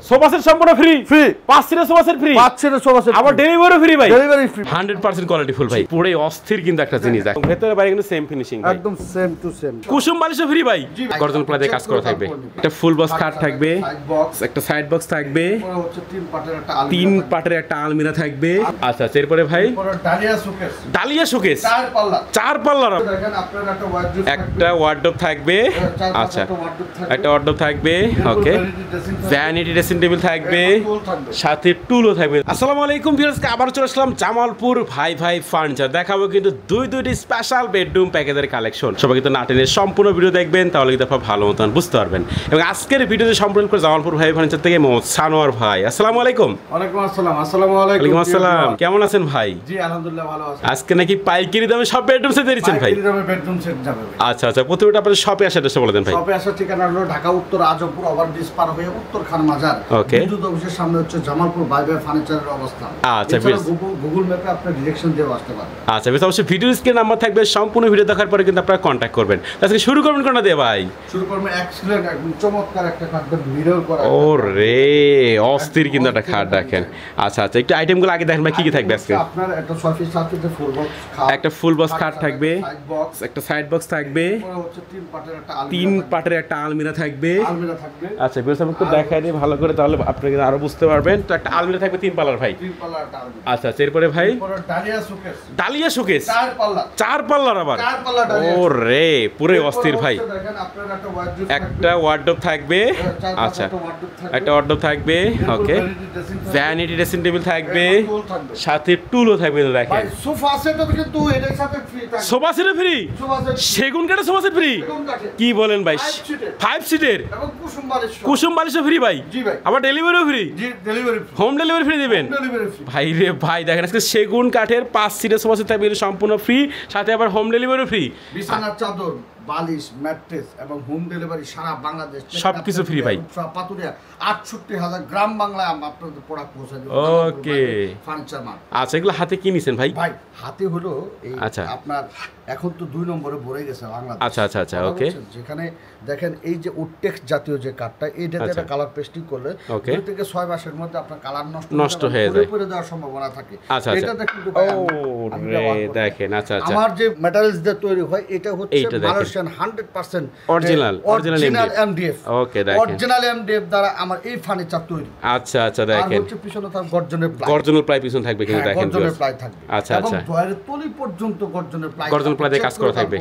Sofa set সম্পূর্ণ free free 5 সিটের sofa set free 5 সিটের সোফা সেট আবার ডেলিভারি ফ্রি ভাই ডেলিভারি ফ্রি 100% কোয়ালিটি ফুল ভাই পুরো অস্থির কিন্তু একটা জিনিস দেখো ভেতরে বাইরে কিন্তু সেম ফিনিশিং ভাই একদম সেম টু সেম কুসুম বালিশও ফ্রি ভাই গর্জন প্লাজে কাজ করা থাকবে একটা ফুল বক্স খাট থাকবে একটা সাইড বক্স থাকবে হচ্ছে তিন পাটের একটা আলমিরা থাকবে আচ্ছা এরপরে ভাই ডালিয়া শোকেস চার পাল্লার দেখেন আপনারা একটা ওয়ার্ডরোব থাকবে আচ্ছা একটা ওয়ার্ডরোব থাকবে ওকে ভ্যানিটি ড্রেসিং টেবিল থাকবে সাথে টুলও থাকবে। আসসালামু আলাইকুম ভিউয়ার্স, আবার চলে আসলাম জামালপুর ভাই ফার্নিচার। দেখাবো কিন্তু দুইটি স্পেশাল বেডরুম প্যাকেজের কালেকশন। সবাই কিন্তু নাটেনের সম্পূর্ণ ভিডিও দেখবেন, তাহলে কিন্তু আপনারা ভালো মতন বুঝতে পারবেন। এবং আজকের ভিডিওতে সম্পূর্ণ করে জামালপুর ভাই ফার্নিচার থেকে মোহাম্মদ সানোয়ার ভাই। আসসালামু আলাইকুম। ওয়ালাইকুম আসসালাম। আসসালামু আলাইকুম। ওয়ালাইকুম আসসালাম। কেমন আছেন ভাই? জি আলহামদুলিল্লাহ ভালো আছি। আজকে নাকি পাইকারি দামে সব বেডরুম সেট দিচ্ছেন ভাই? পাইকারি দামে বেডরুম সেট যাবে। আচ্ছা প্রথমে আপনাদের শপে আসার অ্যাড্রেসটা বলে দেন ভাই। শপে আসার ঠিকানা হলো ঢাকা উত্তর আজমপুর ওভারব্রিজ পার হয়ে উত্তর খান মাজার। ওকে। বিদ্যুৎ অফিসের সামনে হচ্ছে জামালপুর ভাই ফার্নিচারের অবস্থান। আচ্ছা গুগল ম্যাপে আপনি ডিরেকশন দিয়ে আসতে পারবেন। আচ্ছা অবশ্যই ভিডিও স্ক্রিনে নাম্বার থাকবে, সম্পূর্ণ ভিডিও দেখার পরে কিন্তু আপনারা কন্ট্যাক্ট করবেন। আজকে শুরু করবেন কোনটা দিয়ে ভাই? শুরু করবেন এক্সেলেন্ট একদম চমৎকার একটা খাট মিরর করা। ওরে অস্থির কিন্তু একটা খাট দেখেন। আচ্ছা একটু আইটেমগুলো আগে দেখেন ভাই কি কি থাকবে আজকে। আপনার একটা 6 ফিট 7 ফিটের ফুল বক্স খাট, একটা ফুল বক্স খাট থাকবে, সাইড বক্স, একটা সাইড বক্স থাকবে, হচ্ছে তিন পাটের একটা আলমিরা থাকবে। থাকবে। আচ্ছা বেশ আমি একটু দেখাই দিই ভালো করে, তাহলে আপনি কিন্তু আরো বুঝতে পারবেন। তো একটা আলমিরা থাকবে 3 পাল্লার ভাই। 3 পাল্লার একটা আলমিরা। আচ্ছা এরপরে ভাই ডালিয়া শোকেস 4 পাল্লার আবার। 4 পাল্লা ডালিয়া। ওরে পুরো অস্থির ভাই। দেখেন আপনার একটা ওয়ার্ডরোব থাকবে। আচ্ছা একটা ওয়ার্ডরোব থাকবে ওকে। ভ্যানিটি ড্রেসিং টেবিল থাকবে সাথে টুলও থাকবে। দেখেন ভাই সোফা সেটও কিন্তু এর সাথে ফ্রি থাকবে। সোফা সেট ফ্রি, সেগুন কাঠের সোফা সেট ফ্রি। কি বলেন ভাই? 5 সিটের এবং কুসুম বালিশও ফ্রি ভাই। জি ভাই। আবার ডেলিভারিও ফ্রি। জি delivery free. Home delivery free দিবেন ভাই রে ভাই। দেখেন আজকে সেগুন কাঠের 5 সিটের সোফা সেট থাকবে সম্পূর্ণ ফ্রি, সাথে আবার হোম ডেলিভারিও ফ্রি। বিছানার চাদর, বালিশ, ম্যাট্রেস এবং হোম ডেলিভারি সারা বাংলাদেশ সবকিছু ফ্রি ভাই। পাতুরিয়া 68,000 গ্রাম বাংলায় আপনাদের প্রোডাক্ট পৌঁছে দেব। ওকে ফার্নিচার মার্ট। আচ্ছা এগুলো হাতে কি নিছেন ভাই? ভাই হাতে হলো এই আচ্ছা আপনার এখন তো 2 নম্বরে ভরে গেছে বাংলাদেশ। আচ্ছা ওকে। যেখানে দেখেন এই যে উডটেক্স জাতীয় যে কাঠটা এইটাতে একটা কালার পেস্টিং করলে 2 থেকে 6 মাসের মধ্যে আপনার কালার নষ্ট হয়ে যায়, পড়ে যাওয়ার সম্ভাবনা থাকে। এটা কিন্তু দেখেন আচ্ছা আমার যে ম্যাটেরিয়ালস দিয়ে তৈরি হয় এটা হচ্ছে মালয়েশিয়ান 100% অরিজিনাল এমডিএফ। ওকে দেখেন অরিজিনাল এমডিএফ দ্বারা আমার এই ফার্নিচার তৈরি। আচ্ছা দেখেন আর হচ্ছে পিছনে তার গর্জনের প্লাই। গর্জনের প্লাই পিছন থাকবে কিন্তু দেখেন গর্জনের প্লাই থাকবে। আচ্ছা এবং দয়ের তলি পর্যন্ত গর্জনের প্লাই। গর্জনের প্লাই দিয়ে কাজ করা থাকবে।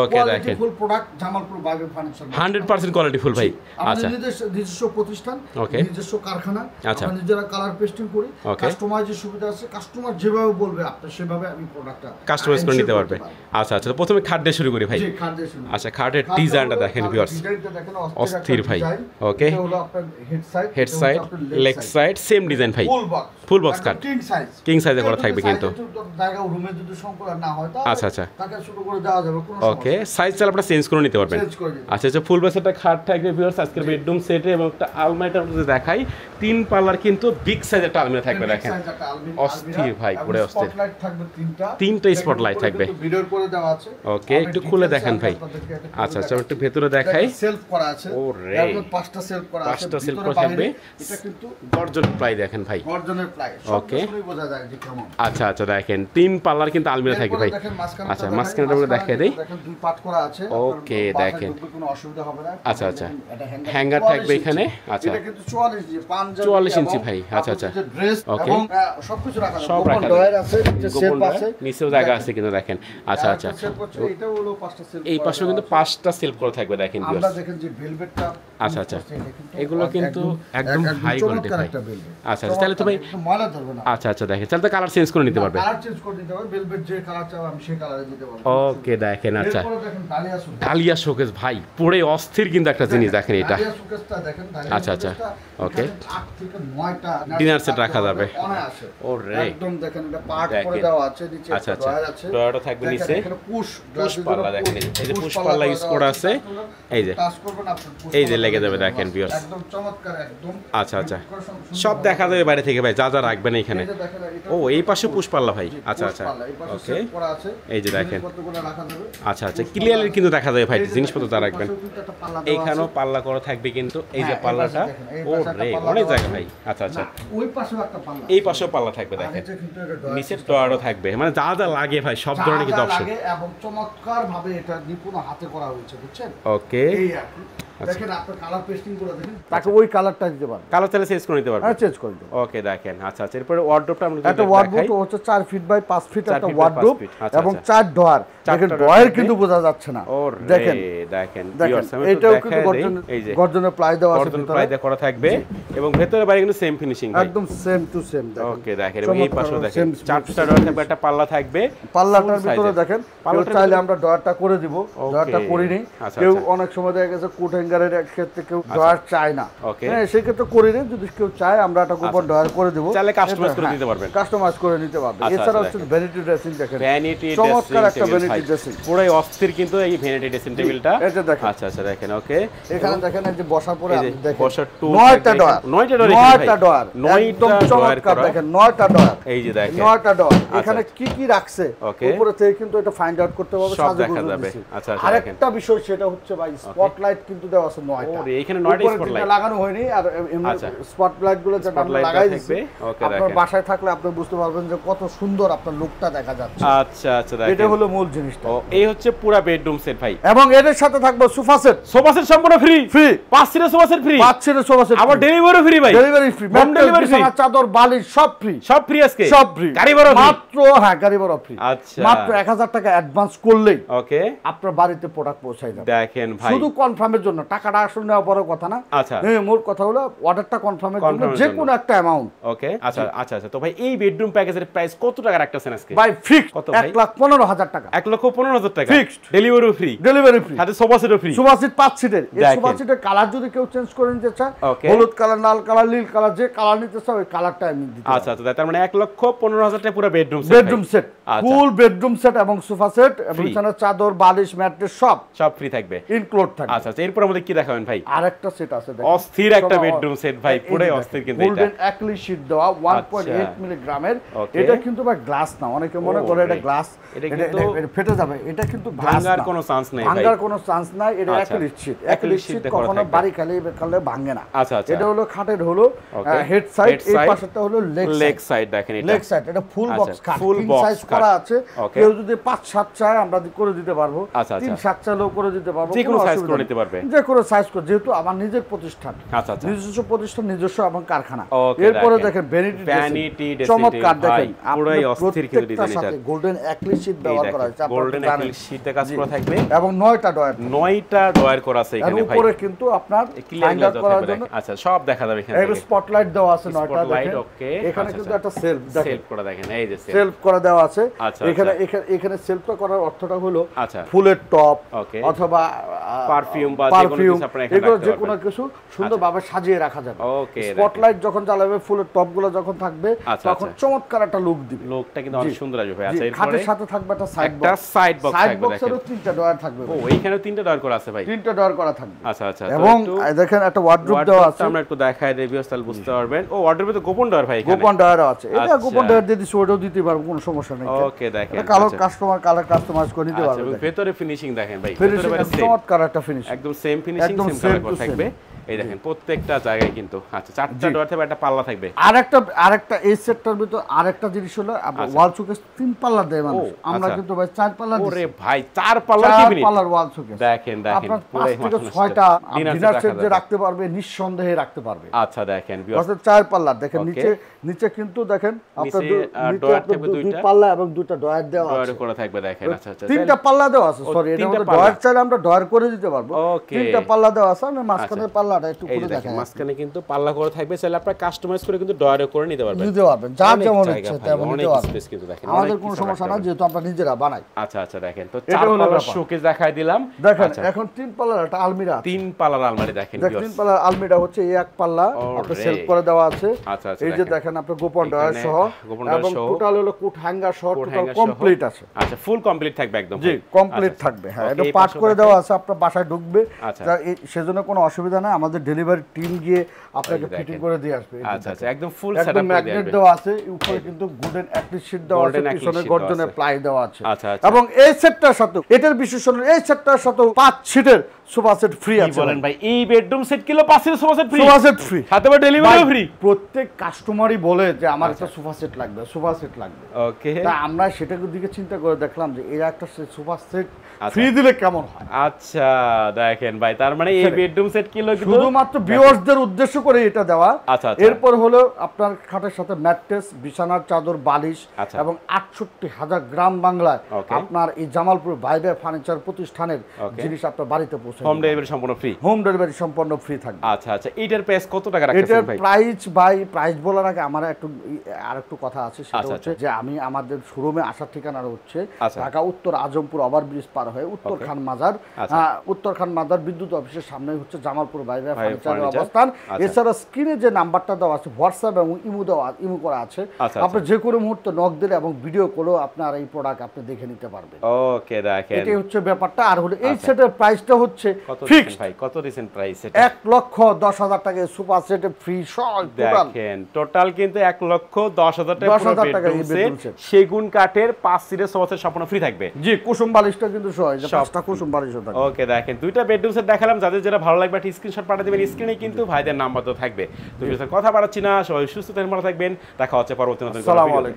ওকে দেখেন ফুল প্রোডাক্ট জামালপুর বাইবে ফার্নিচার 100% কোয়ালিটি ফুল ভাই। আচ্ছা নিজস্ব প্রতিষ্ঠান, ওকে নিজস্ব কারখানা, আচ্ছা আমরা নিজেরা কালার পেস্টিং করি। কাস্টমাইজের সুবিধা আছে, কাস্টমার যেভাবে বলবে আপনি সেভাবে আমি প্রোডাক্টটা কাস্টমাইজ করে নিতে পারবে। আচ্ছা তো প্রথমে খাট দিয়ে শুরু করি ভাই। জি খাট দিয়ে শুরু। আচ্ছা খাটের ডিজাইনটা দেখেন ভিউয়ার্স, অস্থির ভাই। ওকে এটা হলো আপনার head side leg side same design ভাই। ফুল বক্স খাট কিং সাইজে করা থাকবে কিন্তু জায়গা রুমে যদি সংকলন না হয় আচ্ছা টাকা শুরু করে দেওয়া যাবে কোনো ওকে। সাইজ চাল আপনারা চেঞ্জ করে নিতে পারবেন। আচ্ছা ফুল বক্স একটা খাট থাকবে ভিউয়ার্স আজকের বেডরুম সেটে, এবং একটা আলমারিটা আপনাদের দেখাই 3 পাল্লার কিন্তু বিগ সাইজের একটা আলমারি থাকবে দেখেন। অস্থির ভাই পুরো অস্থির। স্পটলাইট থাকবে তিনটা স্পটলাইট থাকবে। ভিডিওর করে দেওয়া আছে। ওকে একটু খুলে দেখেন ভাই। আচ্ছা একটু ভেতরে দেখাই। সেলফ করা আছে। ওরে এরপর 5টা সেলফ করা আছে। 5টা সেলফ করা থাকবে। এটা কিন্তু গর্জনের প্লাই দেখেন ভাই। গর্জনের প্লাই। ওকে বোঝা যায় যে কেমন। আচ্ছা দেখেন 3 পাল্লার কিন্তু আলমিরা থাকবে ভাই। আচ্ছা মাঝখানটা আমরা দেখাই দেই। দেখেন 2 পার্ট করা আছে। ওকে দেখেন কোনো অসুবিধা হবে না। আচ্ছা হ্যাঙ্গার থাকবে এখানে। আচ্ছা এটা কিন্তু 44 ইঞ্চি পাঞ্জাবি 44 ইঞ্চি ভাই। আচ্ছা ড্রেস ওকে এবং সবকিছু রাখা আছে। সব রাখা আছে, নিচে সেলফ আছে, নিচেও জায়গা আছে কিন্তু দেখেন। আচ্ছা এটা হলো 5টা সেলফ। এই পাশেও কিন্তু 5টা সেলফ করা থাকবে দেখেন ভিউয়ার্স। আমরা দেখেন যে ভেলভেটটা আচ্ছা এগুলো কিন্তু একদম হাই কোয়ালিটি ভাই। আচ্ছা তাহলে তো ভাই ময়লা ধরবে না। আচ্ছা দেখেন তাহলে তো কালার চেঞ্জ করে নিতে পারবে। কালার চেঞ্জ করে দিতে পারবে, ভেলভেট যে কালার চাও আমি সেই কালারে দিতে পারবো। ওকে দেখেন আচ্ছা এরপর দেখেন ডালিয়া শোকেস ভাই পুরো অস্থির কিন্তু একটা জিনিস দেখেন এটা। ডালিয়া শোকেসটা দেখেন। আচ্ছা ওকে 8 থেকে 9টা ডিনার সেট রাখা যাবে। আছে ওরে একদম দেখেন এটা পার্ট করে দেওয়া আছে, নিচে একটা ড্রয়ার আছে। ড্রয়ারটা থাকবে নিচে। পুশ পাল্লা দেখেন, এই যে পুশ পাল্লা ইউজ করা আছে। এই যে টাচ করবেন আপনি এই যে লেগ লেগে যাবে দেখেন ভিউয়ার্স একদম চমৎকার একদম। আচ্ছা আচ্ছা সব দেখা যাবে বাইরে থেকে ভাই, যা যা রাখবেন এখানে। ও এই পাশে পুশ পাল্লা ভাই, আচ্ছা আচ্ছা ওকে এই যে দেখেন আচ্ছা আচ্ছা ক্লিয়ারলি কিন্তু দেখা যাবে ভাই জিনিসপত্র যা রাখবেন। এইখানেও পাল্লা করা থাকবে কিন্তু এই যে পাল্লাটা, ও রে অনেক জায়গা ভাই। আচ্ছা আচ্ছা ওই পাশেও একটা পাল্লা, এই পাশেও পাল্লা থাকবে দেখেন, নিচের ডয়ারও থাকবে, মানে যা যা লাগে ভাই সব ধরনের কিন্তু অপশন এবং চমৎকার ভাবে এটা নিপুণ হাতে করা হয়েছে বুঝছেন। ওকে দেখেন আপনি কালার পেস্টিং করে দেখেন, তাকে ওই কালারটা দিতে পারবেন, কালার চাইলে চেঞ্জ করে নিতে পারবেন। হ্যাঁ চেঞ্জ করে দিতে। ওকে দেখেন আচ্ছা আচ্ছা এরপরে ওয়ার্ডরোবটা আমরা একটা ওয়ার্ডরোব হচ্ছে 4 ফিট বাই 5 ফিট একটা ওয়ার্ডরোব এবং 4 ডয়ার। দেখেন ডয়ার কিন্তু বোঝা যাচ্ছে না, দেখেন দেখেন এটাও কিন্তু গর্জনের প্লাই দেওয়া আছে, গর্জন প্লাই দেওয়া করা থাকবে এবং ভেতরে বাইরে কিন্তু সেম ফিনিশিং একদম সেম টু সেম। ওকে দেখেন এবং এই পাশেও দেখেন 4টা ডয়ার থাকবে, একটা পাল্লা থাকবে, পাল্লাটার ভিতরে দেখেন পাল্লাটা চাইলে আমরা ডয়ারটা করে দিব, ডয়ারটা করি নি। কেউ অনেক সময় দেখা গেছে কোট হ্যাঙ্গারের ক্ষেত্রে কেউ ডয়ার চায় না, হ্যাঁ সেই ক্ষেত্রে করি নি। যদি কেউ চায় আমরা একটা গোপন ডয়ার করে দেব, চাইলে কাস্টমাইজ করে দিতে পারবেন, কাস্টমাইজ করে নিতে পারবেন। এছাড়া হচ্ছে ভ্যানিটি ড্রেসিং দেখেন, ভ্যানিটি চমৎকার একটা ভ্যানিটি ড্রেসিং, পুরো অস্থির কিন্তু এই ভ্যানিটি ড্রেসিং টেবিলটা। এটা দেখেন আচ্ছা আচ্ছা দেখেন ওকে এখানে দেখেন এই যে বসার পরে আপনি দেখেন বসার টুল 9টা ডয়ার, 9টা ডয়ার, 9টা ডয়ার, একদম চমৎকার দেখেন 9টা ডয়ার, এই যে দেখেন 9টা ডয়ার। এখানে কি কি রাখছে উপরে থেকে কিন্তু এটা ফাইন্ড আউট করতে পারবে, সব দেখা যাবে। আচ্ছা আচ্ছা আরেকটা বিষয় সেটা হচ্ছে ভাই স্পটলাইট কিন্তু দেওয়া আছে 9টা। ওরে এখানে 9টা স্পটলাইট লাগানো হয়নি, আর এমনি স্পটলাইট গুলো যেটা আমরা লাগাই দিছি আপনার বাসায় থাকলে আপনি বুঝতে পারবেন যে কত সুন্দর আপনার লুকটা দেখা যাচ্ছে। আচ্ছা আচ্ছা দেখেন এটা হলো মূল জিনিসটা। এই হচ্ছে পুরো বেডরুম সেট ভাই, এবং এর সাথে থাকবে সোফা সেট, সোফা সেট সম্পূর্ণ ফ্রি, ফ্রি 5 সিটের সোফা সেট ফ্রি, 5 সিটের সোফা সেট, আবার ডেলিভারি ফ্রি ভাই, delivery free, home delivery free, চাদর বালিশ সব ফ্রি, সব ফ্রি আজকে, সব ফ্রি, গাড়ি ভাড়া মাত্র, হ্যাঁ গাড়ি ভাড়া ফ্রি। আচ্ছা মাত্র 1000 টাকা অ্যাডভান্স করলেই ওকে আপনার বাড়িতে প্রোডাক্ট পৌঁছায় যাবে। দেখেন ভাই শুধু কনফার্মের জন্য, টাকাটা আসলে নেওয়া বড় কথা না। আচ্ছা মোর কথা হলো অর্ডারটা কনফার্মের জন্য যে কোনো একটা অ্যামাউন্ট। ওকে আচ্ছা আচ্ছা আচ্ছা তো ভাই এই বেডরুম প্যাকেজের প্রাইস কত টাকা রাখতেছেন আজকে? ভাই ফিক্সড কত ভাই? 1,15,000 টাকা, 1,15,000 টাকা fixed, delivery free, delivery free, সাথে সোফা সেটও ফ্রি, সোফা সেট 5 সিটের। এই সোফা সেটের কালার যদি কেউ চেঞ্জ করে নিতে চায়, হলুদ কালার, লাল কালার, নীল কালার, যে কালার নিতে চায় ওই কালারটা আমি দিতে। আচ্ছা আচ্ছা তার মানে 1,15,000 টাকা পুরো bedroom set, bedroom set, full bedroom set এবং সোফা সেট এবং বিছানার চাদর বালিশ ম্যাট্রেস সব ফ্রি থাকবে, ইনক্লুড থাকবে। আচ্ছা আচ্ছা এরপর আমাদের কি দেখাবেন ভাই? আরেকটা সেট আছে দেখেন, অস্থির একটা বেডরুম সেট ভাই, পুরো অস্থির কিন্তু এটা গোল্ডেন অ্যাক্রিলিক শীট দেওয়া 1.8 মিলিগ্রামের। এটা কিন্তু ভাই গ্লাস না, অনেকে মনে করে এটা গ্লাস, এটা ফেটে যাবে, এটা কিন্তু গ্লাস না, ভাঙার কোনো চান্স নাই ভাই, ভাঙার কোনো চান্স নাই। এটা অ্যাক্রিলিক শীট, অ্যাক্রিলিক শীট কখনো বাড়ি খালে ভাঙে না। আচ্ছা আচ্ছা এটা হলো খাটের হলো হেড সাইড, এই পাশেরটা হলো লেগ সাইড। দেখেন এটা লেগ সাইড, এটা ফুল বক্স খাট, ফুল সাইজ করা আছে। কেউ যদি 5-7 চায় আমরা করে দিতে পারবো, 3-7 চাইলেও করে দিতে পারবো, যে কোনো সাইজ করে নিতে পারবে, যে কোনো সাইজ করে, যেহেতু আমার নিজের প্রতিষ্ঠান, আচ্ছা আচ্ছা নিজস্ব প্রতিষ্ঠান, নিজস্ব এবং কারখানা। এরপরে দেখেন ভ্যানিটি চমৎকার, দেখেন পুরোই অস্থির কিন্তু ডিজাইন, এটা গোল্ডেন অ্যাক্রিলিক শীট ব্যবহার করা হয়েছে, গোল্ডেন অ্যাক্রিলিক শীটে কাজ করা থাকবে এবং 9টা ডয়ার, 9টা ডয়ার করা আছে এখানে ভাই। উপরে কিন্তু আপনার ক্লিয়ার করার জন্য আচ্ছা সব দেখা যাবে এখানে, একটা স্পটলাইট দেওয়া আছে 9টা দেখেন। ওকে এখানে কিন্তু একটা সেলফ করা দেখেন, এই যে সেলফ করা দেওয়া আছে এখানে সেলফটা করার অর্থটা হলো ফুলের টপ অথবা পারফিউম বা যে কোনো কিছু আপনি এখানে রাখতে পারবেন, যে কোনো কিছু সুন্দরভাবে সাজিয়ে রাখা যাবে। ওকে স্পটলাইট যখন জ্বালাবে, ফুলের টপগুলো যখন থাকবে তখন চমৎকার একটা লুক দিবে, লুকটা কিন্তু অনেক সুন্দর আসবে ভাই। আচ্ছা এরপরে খাটের সাথে থাকবে একটা সাইড বক্স, সাইড বক্স এরও 3টা ডয়ার থাকবে। ও এইখানেও 3টা ডয়ার করা আছে ভাই, 3টা ডয়ার করা থাকবে। আচ্ছা আচ্ছা এবং দেখেন একটা ওয়ার্ডরোব দেওয়া আছে, আমরা একটু দেখায় দেই ভিউয়ার্স, তাহলে বুঝতে পারবেন। ও ওয়ার্ডরোবে তো গোপন ডয়ার ভাই, এখানে গোপন ডয়ার আছে, এটা গোপন ডয়ার যদি ওটাও দিতে পারবো, কোনো সমস্যা নেই। ওকে দেখেন এটা কালার কাস্টমাইজ করে নিতে পারবে। এবং ভেতরে ফিনিশিং দেখেন ভাই, ভেতরে চমৎকার একটা ফিনিশিং, একদম সেম ফিনিশিং, সেম কালার থাকবে। এই দেখেন প্রত্যেকটা জায়গায় কিন্তু আচ্ছা 4টা ডয়ার থাকবে, একটা পাল্লা থাকবে। আরেকটা এই সেটটার ভিতর আরেকটা জিনিস হলো ওয়াল শোকেস 3 পাল্লা দেয় মানুষ, আমরা কিন্তু ভাই 4 পাল্লা দিই। ওরে ভাই 4 পাল্লার কি মিনিট, 4 পাল্লার ওয়াল শোকেস দেখেন আপনার 5 থেকে 6টা ডিনার সেট যে রাখতে পারবে, নিঃসন্দেহে রাখতে পারবে। আচ্ছা দেখেন ভিউয়ার্স 4 পাল্লা দেখেন, নিচে কিন্তু দেখেন আপনার ডয়ার থাকবে 2 পাল্লা এবং 2টা ডয়ার দেওয়া আছে, ডয়ার করা থাকবে দেখেন। আচ্ছা আচ্ছা 3টা পাল্লা দেওয়া আছে, সরি এটা আমাদের ডয়ার চাইলে আমরা ডয়ার করে দিতে পারবো। 3টা পাল্লা দেওয়া আছে, আমি মাঝখানের পাল্লাটা একটু করে দেখাই। মাঝখানে কিন্তু পাল্লা করে থাকবে, চাইলে আপনারা কাস্টমাইজ করে কিন্তু ডয়ার করে নিতে পারবেন, যার যেমন ইচ্ছে তেমন নিতে পারবেন, স্পেস কিন্তু দেখেন আমাদের কোনো সমস্যা না, যেহেতু আমরা নিজেরা বানাই। আচ্ছা আচ্ছা দেখেন তো 4 পাল্লার শোকেস দেখাই দিলাম। দেখেন এখন 3 পাল্লার একটা আলমিরা, 3 পাল্লার আলমারি দেখেন। 3 পাল্লার আলমিরা হচ্ছে এই এক পাল্লা আপনার সেলফ করে দেওয়া আছে। আচ্ছা আচ্ছা এই যে দেখেন আপনার গোপন ডয়ার সহ, এবং টোটাল হলো কোট হ্যাঙ্গার সহ টোটাল কমপ্লিট আছে। আচ্ছা ফুল কমপ্লিট থাকবে একদম, জি কমপ্লিট থাকবে। হ্যাঁ এটা পার্ট করে দেওয়া আছে, আপনার বাসায় ঢুকবে, সেজন্য কোনো অসুবিধা নাই। আমাদের ডেলিভারি টিম গিয়ে আপনাকে ফিটিং করে দিয়ে আসবে। আচ্ছা আচ্ছা, একদম ফুল সেটআপ করে ম্যাগনেট দেওয়া আছে, উপরে কিন্তু গোল্ডেন অ্যাক্রিলিক শীট দেওয়া আছে, পিছনে গর্জনের প্লাই দেওয়া আছে। আচ্ছা আচ্ছা, এবং এই সেটটার সাথে এটার বিশেষ হলো এই সেটটার সাথে 5 সিটের সোফা সেট ফ্রি আছে। বলেন ভাই, এই বেডরুম সেট কিলো 5 সিটের sofa set free? Sofa set free, সাথে আবার ডেলিভারিও ফ্রি। প্রত্যেক কাস্টমারই বলে যে আমার একটা সোফা সেট লাগবে, সোফা সেট লাগবে। ওকে, তা আমরা সেটার দিকে চিন্তা করে দেখলাম যে এর একটা সোফা সেট ফ্রি দিলে কেমন হয়। আচ্ছা দেখেন ভাই, তার মানে এই বেডরুম সেট কিলো শুধুমাত্র ভিউয়ার্সদের উদ্দেশ্য করে এটা দেওয়া। আচ্ছা, এরপর হলো আপনার খাটের সাথে ম্যাট্রেস, বিছানার চাদর, বালিশ এবং 68,000 গ্রাম বাংলায় আপনার এই জামালপুর ভাইবে ফার্নিচার প্রতিষ্ঠানের জিনিস আপনার বাড়িতে পৌঁছে হোম ডেলিভারি সম্পূর্ণ ফ্রি। হোম ডেলিভারি সম্পূর্ণ ফ্রি থাকবে। আচ্ছা আচ্ছা, এটার প্রাইস কত টাকা রাখছেন ভাই? এটার প্রাইস বলার আগে আমার আরেকটু কথা আছে, সেটা হচ্ছে যে আমি আমাদের শোরুমে আসার ঠিকানা হচ্ছে ঢাকা উত্তর আজমপুর ওভারব্রিজ পার হয়ে উত্তর খান মাজার, উত্তর খান মাজার বিদ্যুৎ অফিসের সামনে হচ্ছে জামালপুর ভাইবে ফার্নিচারের অবস্থান। এছাড়া স্ক্রিনে যে নাম্বারটা দেওয়া আছে হোয়াটসঅ্যাপ এবং ইমো করা আছে, আপনি যে কোনো মুহূর্তে নক দিলে এবং ভিডিও কলেও আপনার এই প্রোডাক্ট আপনি দেখে নিতে পারবেন। ওকে দেখেন, এটাই হচ্ছে ব্যাপারটা। আর হলো এই সেটের প্রাইসটা হচ্ছে ফিক্সড ভাই। কত রিসেন্ট প্রাইস? এটা 1,10,000 টাকা সুপার সেট ফ্রি সব টোটাল। দেখেন টোটাল কিন্তু 1,10,000 টাকা সেগুন কাঠের 5 সিটের সোফা সেট সম্পূর্ণ ফ্রি থাকবে। জি, কুসুম বালিশটা কিন্তু সহ যে 5টা কুসুম বালিশও থাকবে। ওকে দেখেন, দুইটা বেডরুম সেট দেখালাম, যাদের যেটা ভালো লাগবে একটা স্ক্রিনশট পাঠিয়ে দিবেন। স্ক্রিনে কিন্তু ভাইদের নাম্বার তো থাকবে। তো কথা বাড়াচ্ছি না, সবাই সুস্থ থাকবেন, ভালো থাকবেন। দেখা হচ্ছে পরবর্তী নতুন ভিডিও।